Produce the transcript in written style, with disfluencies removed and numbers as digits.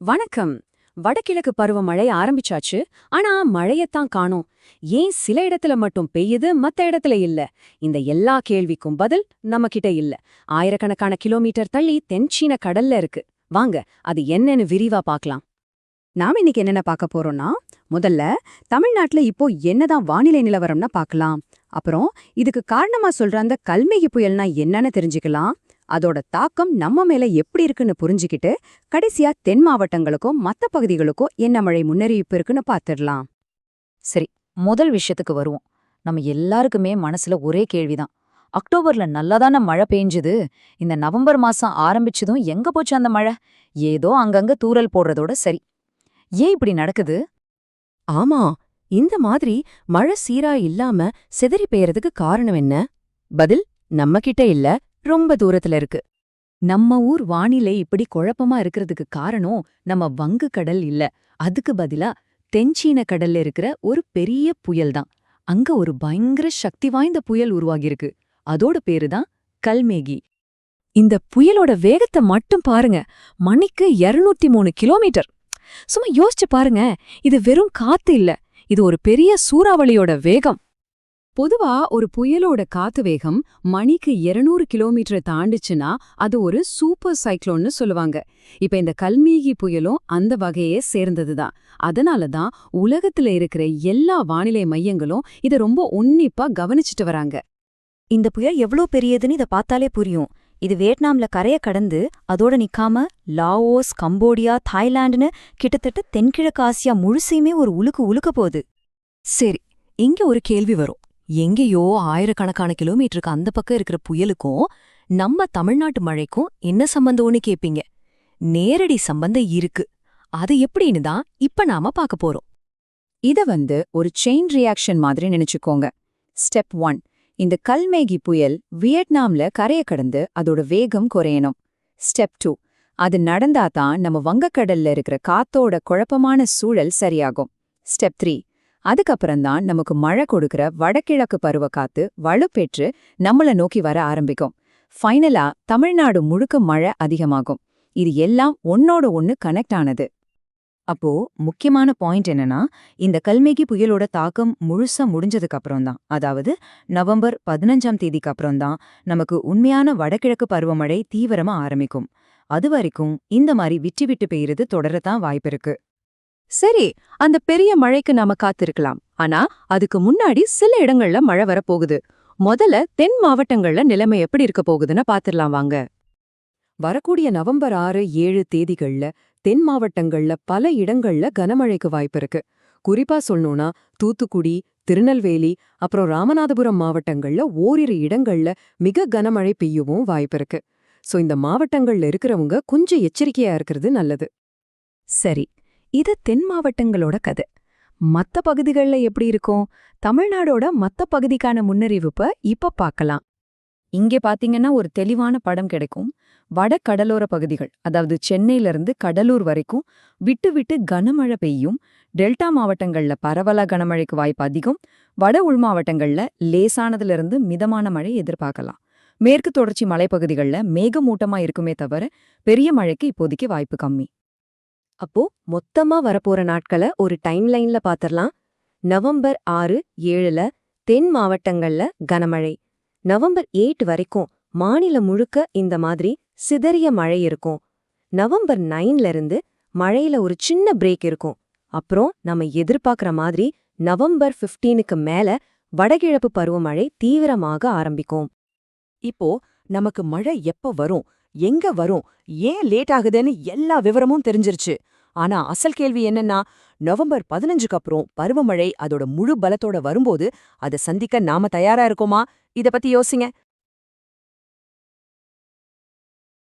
வணக்கம். வடகிழக்கு பருவமழை ஆரம்பிச்சாச்சு. ஆனா மழையத்தான் காணோம். ஏன் சில இடத்துல மட்டும் பெய்யுது, மத்த இடத்துல இல்ல? இந்த எல்லா கேள்விக்கும் பதில் நம்ம கிட்ட இல்ல. ஆயிரக்கணக்கான கிலோமீட்டர் தள்ளி தென்சீன கடல்ல இருக்கு. வாங்க, அது என்னன்னு விரிவா பார்க்கலாம். நாம இன்னைக்கு என்னென்ன பார்க்க போறோம்னா, முதல்ல தமிழ்நாட்டுல இப்போ என்னதான் வானிலை நிலவரம்னா பார்க்கலாம். அப்புறம் இதுக்கு காரணமா சொல்ற அந்த கல்மேகி புயல்னா என்னன்னு தெரிஞ்சுக்கலாம். அதோட தாக்கம் நம்ம மேல எப்படி இருக்குன்னு புரிஞ்சுக்கிட்டு, கடைசியா தென் மாவட்டங்களுக்கும் மத்த பகுதிகளுக்கும் என்ன மழை முன்னறிவிப்பு இருக்குன்னு பார்த்துடலாம். சரி, முதல் விஷயத்துக்கு வருவோம். நம்ம எல்லாருக்குமே மனசுல ஒரே கேள்விதான். அக்டோபர்ல நல்லாதான மழை பெய்ஞ்சுது. இந்த நவம்பர் மாசம் ஆரம்பிச்சதும் எங்க போச்சு அந்த மழை? ஏதோ அங்கங்க தூறல் போடுறதோட சரி. ஏன் இப்படி நடக்குது? ஆமா, இந்த மாதிரி மழை சீரா இல்லாம சிதறி பெய்யறதுக்கு காரணம் என்ன? பதில் நம்ம கிட்ட இல்ல, ரொம்ப தூரத்துல இருக்கு. நம்ம ஊர் வானிலை இப்படி குழப்பமா இருக்கிறதுக்கு காரணம் நம்ம வங்க கடல் இல்ல. அதுக்கு பதிலா தென்சீன கடல்ல இருக்கிற ஒரு பெரிய புயல் தான். அங்க ஒரு பயங்கர சக்தி வாய்ந்த புயல் உருவாகியிருக்கு. அதோட பேரு தான் கல்மேகி. இந்த புயலோட வேகத்தை மட்டும் பாருங்க. மணிக்கு 203 கிலோமீட்டர். சும்மா யோசிச்சு பாருங்க. இது வெறும் காத்து இல்ல, இது ஒரு பெரிய சூறாவளியோட வேகம். பொதுவா ஒரு புயலோட காத்து வேகம் மணிக்கு 200 கிலோமீட்டர் தாண்டிச்சுன்னா அது ஒரு சூப்பர் சைக்ளோன்னு சொல்லுவாங்க. இப்ப இந்த கல்மேகி புயலும் அந்த வகையே சேர்ந்ததுதான். அதனாலதான் உலகத்துல இருக்கிற எல்லா வானிலை மையங்களும் இதை ரொம்ப உன்னிப்பா கவனிச்சுட்டு வராங்க. இந்த புயல் எவ்ளோ பெரியதுன்னு இத பார்த்தாலே புரியும். இது வியட்நாம்ல கரைய கடந்து அதோட நிக்காம லாவோஸ், கம்போடியா, தாய்லாந்துன்னு கிட்டத்தட்ட தென்கிழக்கு ஆசியா முழுசையுமே ஒரு உலுக்க போகுது. சரி, இங்க ஒரு கேள்வி வரும். எங்கேயோ ஆயிரக்கணக்கான கிலோமீட்டருக்கு அந்த பக்கம் இருக்கிற புயலுக்கும் நம்ம தமிழ்நாட்டு மழைக்கும் என்ன சம்பந்தம்னு கேப்பீங்க. நேரடி சம்பந்தம் இருக்கு. அது எப்படின்னு தான் இப்ப நாம பார்க்க போறோம். இத ஒரு செயின் ரியாக்ஷன் மாதிரி நினைச்சுக்கோங்க. ஸ்டெப் 1, இந்த கல்மேகி புயல் வியட்நாம்ல கரைய கடந்து அதோட வேகம் குறையணும். ஸ்டெப் 2, அது நடந்தாதான் நம்ம வங்கக்கடல்ல இருக்கிற காத்தோட குழப்பமான சூழல் சரியாகும். ஸ்டெப் 3, அதுக்கப்புறம்தான் நமக்கு மழை கொடுக்கிற வடகிழக்கு பருவக்காத்து வலுப்பெற்று நம்மள நோக்கி வர ஆரம்பிக்கும். ஃபைனலா தமிழ்நாடு முழுக்க மழை அதிகமாகும். இது எல்லாம் ஒன்னோட ஒன்னு கனெக்ட் ஆனது. அப்போ முக்கியமான பாயிண்ட் என்னன்னா, இந்த கல்மேகி புயலோட தாக்கம் முழுசா முடிஞ்சதுக்கு அப்புறம்தான், அதாவது நவம்பர் 15ஆம் தேதிக்கு அப்புறம்தான் நமக்கு உண்மையான வடகிழக்கு பருவமழை தீவிரமா ஆரம்பிக்கும். அது வரைக்கும் இந்த மாதிரி விட்டு விட்டு பெய்யுறது தொடரத்தான் வாய்ப்பிருக்கு. சரி, அந்த பெரிய மழைக்கு நாம காத்திருக்கலாம். ஆனா அதுக்கு முன்னாடி சில இடங்கள்ல மழை வரப்போகுது. முதல்ல தென் மாவட்டங்கள்ல நிலைமை எப்படி இருக்க போகுதுன்னு பாத்துடலாம் வாங்க. வரக்கூடிய நவம்பர் 6, 7 தேதிகள்ல தென் மாவட்டங்கள்ல பல இடங்கள்ல கனமழைக்கு வாய்ப்பிருக்கு. குறிப்பா சொல்லணும்னா தூத்துக்குடி, திருநெல்வேலி, அப்புறம் ராமநாதபுரம் மாவட்டங்கள்ல ஓரிரு இடங்கள்ல மிக கனமழை பெய்யவும் வாய்ப்பிருக்கு. சோ இந்த மாவட்டங்கள்ல இருக்கிறவங்க கொஞ்சம் எச்சரிக்கையா இருக்கிறது நல்லது. சரி, இது தென் மாவட்டங்களோட கதை. மத்த பகுதிகள்ல எப்படி இருக்கும்? தமிழ்நாடோட மத்த பகுதிக்கான முன்னறிவிப்ப இப்ப பார்க்கலாம். இங்கே பாத்தீங்கன்னா ஒரு தெளிவான படம் கிடைக்கும். வட கடலோர பகுதிகள், அதாவது சென்னையில இருந்து கடலூர் வரைக்கும் விட்டு விட்டு கனமழை பெய்யும். டெல்டா மாவட்டங்கள்ல பரவலா கனமழைக்கு வாய்ப்பு அதிகம். வட உள் மாவட்டங்கள்ல லேசானதுல இருந்து மிதமான மழை எதிர்பார்க்கலாம். மேற்கு தொடர்ச்சி மலைப்பகுதிகள்ல மேகமூட்டமா இருக்குமே தவிர பெரிய மழைக்கு இப்போதைக்கு வாய்ப்பு கம்மி. அப்போ மொத்தமா வரப்போற நாட்களை ஒரு டைம்லைன்ல பாத்திரலாம். நவம்பர் 6, 7ல தென் மாவட்டங்கள்ல கனமழை. நவம்பர் 8 வரைக்கும் மாநிலம் முழுக்க இந்த மாதிரி சிதறிய மழை இருக்கும். நவம்பர் 9ல இருந்து மழையில ஒரு சின்ன பிரேக் இருக்கும். அப்புறம் நம்ம எதிர்பார்க்கிற மாதிரி நவம்பர் 15க்கு மேல வடகிழக்கு பருவமழை தீவிரமாக ஆரம்பிக்கும். இப்போ நமக்கு மழை எப்ப வரும், எங்க வரும், ஏன் லேட் ஆகுதுன்னு எல்லா விவரமும் தெரிஞ்சிருச்சு. ஆனா அசல் கேள்வி என்னன்னா, நவம்பர் 15க்கு அப்புறம் பருவமழை அதோட முழு பலத்தோட வரும்போது அதை சந்திக்க நாம தயாரா இருக்கோமா? இத பத்தி யோசிங்க.